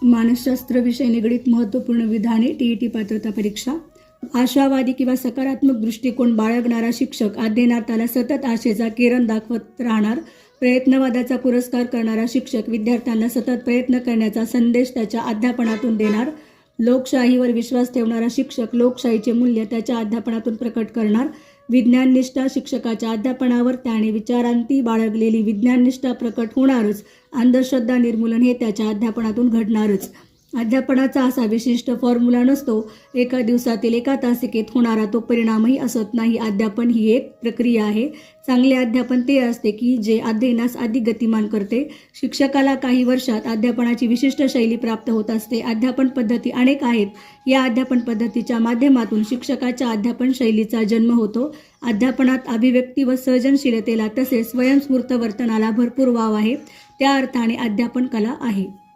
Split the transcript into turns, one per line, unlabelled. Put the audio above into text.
मानसशास्त्र विषय निगडित महत्त्वपूर्ण विधाने TET पात्रता परीक्षा। आशावादी किंवा सकारात्मक दृष्टिकोन बाळगणारा शिक्षक अध्ययनार्थाला सतत आशेचा किरण दाखवत राहणार। प्रयत्नवादाचा पुरस्कार करणारा शिक्षक विद्यार्थ्यांना सतत प्रयत्न करण्याचा संदेश त्याच्या अध्यापनातून देणार। लोकशाहीवर विश्वास ठेवणारा शिक्षक लोकशाहीचे मूल्य त्याच्या अध्यापनातून प्रकट करणार। विज्ञाननिष्ठा शिक्षकाच्या अध्यापनावर त्याने विचारांती बाळगलेली विज्ञाननिष्ठा प्रकट होणारच। अंधश्रद्धा निर्मूलन हे त्याच्या अध्यापनातून घडणारच। अध्यापनाचा असा विशिष्ट फॉर्म्युला नसतो। एका दिवसातील एका तासिकेत होणारा तो परिणामही असत नाही। अध्यापन ही एक प्रक्रिया आहे। चांगले अध्यापन ते असते की जे अध्ययनास अधिक गतिमान करते। शिक्षकाला काही वर्षात अध्यापनाची विशिष्ट शैली प्राप्त होत असते। अध्यापन पद्धती अनेक आहेत। या अध्यापन पद्धतीच्या माध्यमातून शिक्षकाच्या अध्यापन शैलीचा जन्म होतो। अध्यापनात अभिव्यक्ती व सर्जनशीलतेला तसेच स्वयंस्फूर्त वर्तनाला भरपूर वाव आहे। त्या अर्थाने अध्यापन कला आहे।